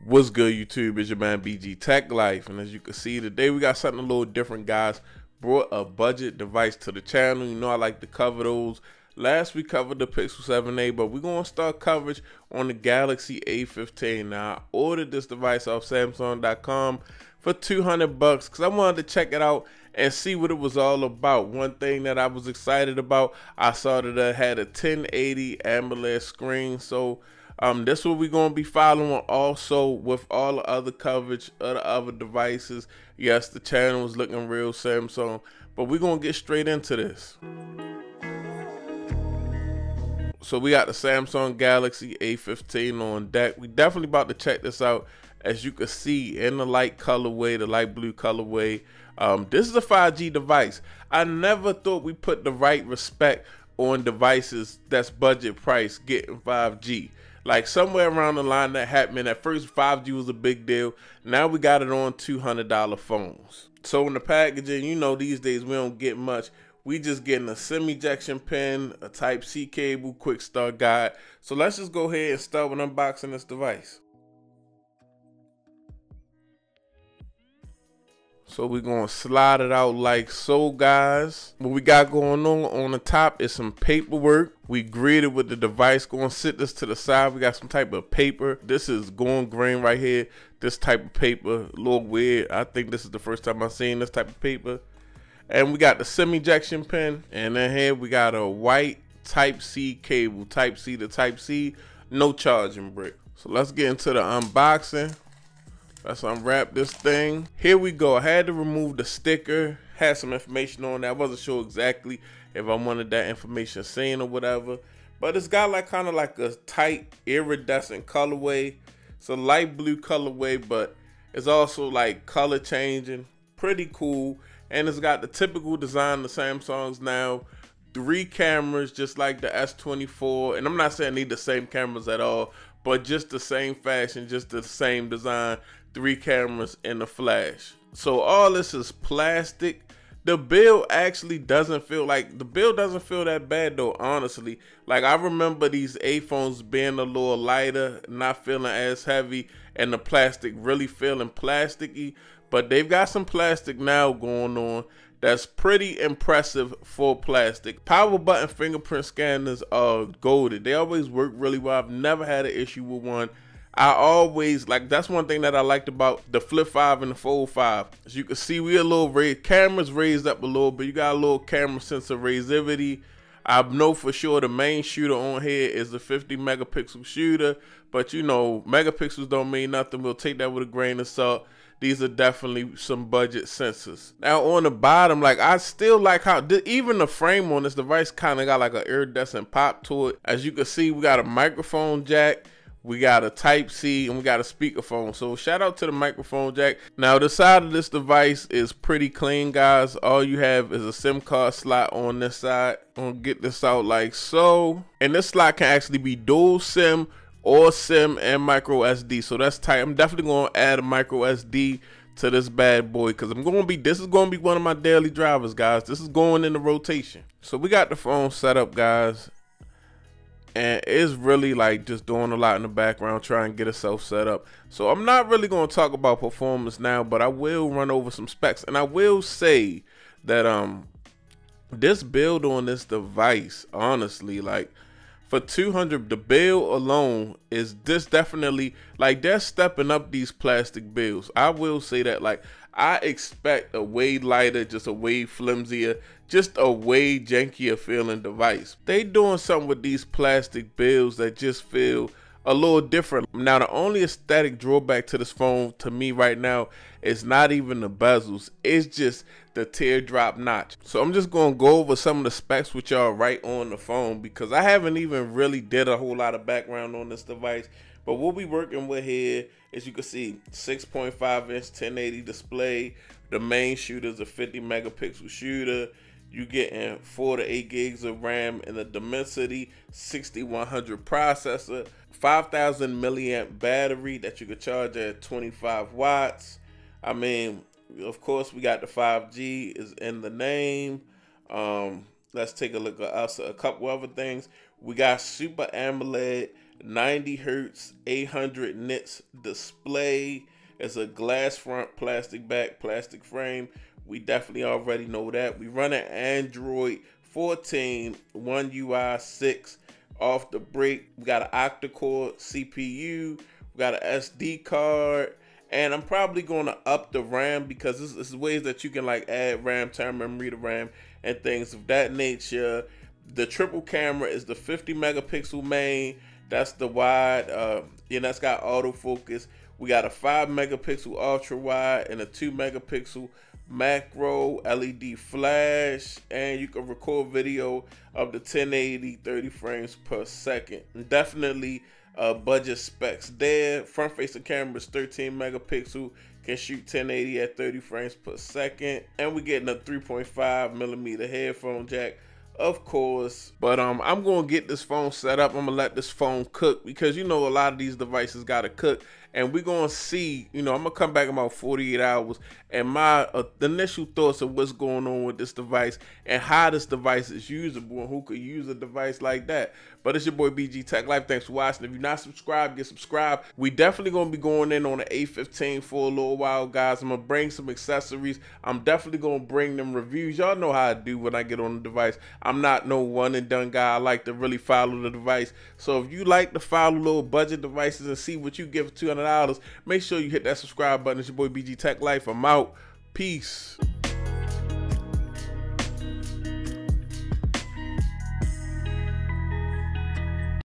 What's good, YouTube? It's your man BG Tech Life, and as you can see today we got something a little different, guys. Brought a budget device to the channel. You know I like to cover those. Last we covered the Pixel 7a, but we're gonna start coverage on the Galaxy A15. Now I ordered this device off Samsung.com for 200 bucks because I wanted to check it out and see what it was all about. One thing that I was excited about, I saw that it had a 1080 AMOLED screen, so this is what we're going to be following also with all the other coverage of the other devices. Yes, the channel is looking real Samsung, but we're going to get straight into this. So we got the Samsung Galaxy A15 on deck. We definitely about to check this out. As you can see in the light colorway, the light blue colorway. This is a 5G device. I never thought we put the right respect on devices that's budget price getting 5G. Like somewhere around the line that happened. At first 5G was a big deal. Now we got it on $200 phones. So in the packaging, you know these days we don't get much. We just getting a SIM ejection pin, a Type-C cable, quick start guide. So let's just go ahead and start with unboxing this device. So we're going to slide it out like so, guys. What we got going on the top is some paperwork. We greeted with the device. Going to sit this to the side. We got some type of paper. This is going green right here. This type of paper, a little weird. I think this is the first time I've seen this type of paper. And we got the SIM ejection pin. And then here we got a white Type-C cable. Type-C to Type-C. No charging brick. So let's get into the unboxing. Let's unwrap this thing. Here we go. I had to remove the sticker. Had some information on that. I wasn't sure exactly if I wanted that information seen or whatever. But it's got like kind of like a tight iridescent colorway. It's a light blue colorway, but it's also like color changing. Pretty cool. And it's got the typical design of Samsung's now. 3 cameras just like the S24. And I'm not saying I need the same cameras at all, but just the same fashion, just the same design. 3 cameras and a flash. So all this is plastic. The build actually doesn't feel that bad though, honestly. Like I remember these A phones being a little lighter, not feeling as heavy, and the plastic really feeling plasticky. But they've got some plastic now going on that's pretty impressive for plastic. Power button fingerprint scanners are golded. They always work really well. I've never had an issue with one. I always that's one thing that I liked about the Flip 5 and the Fold 5. As you can see, we a little cameras raised up a little bit. You got a little camera sensor raisivity. I know for sure the main shooter on here is the 50 megapixel shooter, but you know, megapixels don't mean nothing. We'll take that with a grain of salt. These are definitely some budget sensors. Now on the bottom, like I still like how even the frame on this device kind of got like an iridescent pop to it. As you can see, we got a microphone jack. We got a Type-C and we got a speakerphone. So shout out to the microphone jack. Now the side of this device is pretty clean, guys. All you have is a SIM card slot on this side. I'm gonna get this out like so. And this slot can actually be dual SIM or SIM and micro SD. So that's tight. I'm definitely gonna add a micro SD to this bad boy because this is gonna be one of my daily drivers, guys. This is going in the rotation. So we got the phone set up, guys. And it's really like just doing a lot in the background, trying to get itself set up. So I'm not really going to talk about performance now, but I will run over some specs. And I will say that this build on this device, honestly, like for 200, the build alone is definitely like they're stepping up these plastic builds. I will say that, like I expect a way lighter, just a way flimsier, just a way jankier feeling device. They doing something with these plastic builds that just feel a little different. Now the only aesthetic drawback to this phone to me right now is not even the bezels, it's just the teardrop notch. So I'm just gonna go over some of the specs with y'all right on the phone because I haven't even really did a whole lot of background on this device. But what we working with here, as you can see, 6.5 inch 1080 display. The main shooter is a 50 megapixel shooter. You getting 4 to 8 gigs of RAM and the Dimensity 6100 processor, 5000 milliamp battery that you could charge at 25 watts. I mean, of course, we got the 5G is in the name. Let's take a look at a couple other things. We got Super AMOLED 90 hertz, 800 nits display. It's a glass front, plastic back, plastic frame. We definitely already know that. We run an Android 14, One UI 6 off the break. We got an octa-core CPU. We got an SD card. And I'm probably going to up the RAM because this is ways that you can like add RAM, turn memory to RAM, and things of that nature. The triple camera is the 50 megapixel main. That's the wide, that's got autofocus. We got a 5 megapixel ultra wide and a 2 megapixel macro LED flash, and you can record video up to 1080 30 frames per second. Definitely budget specs there. Front facing camera is 13 megapixel, can shoot 1080 at 30 frames per second, and we're getting a 3.5 millimeter headphone jack, of course. But I'm gonna get this phone set up. I'm gonna let this phone cook because a lot of these devices gotta cook, and we're gonna see. I'm gonna come back in about 48 hours and my initial thoughts of what's going on with this device and how this device is usable and who could use a device like that. But it's your boy BG Tech Life. Thanks for watching. If you're not subscribed, get subscribed. We definitely gonna be going in on the A15 for a little while, guys. I'm gonna bring some accessories. I'm definitely gonna bring them reviews. Y'all know how I do when I get on the device. I'm not no one and done guy. I like to really follow the device. So if you like to follow little budget devices and see what you give for $200, make sure you hit that subscribe button. It's your boy BG Tech Life. I'm out. Peace.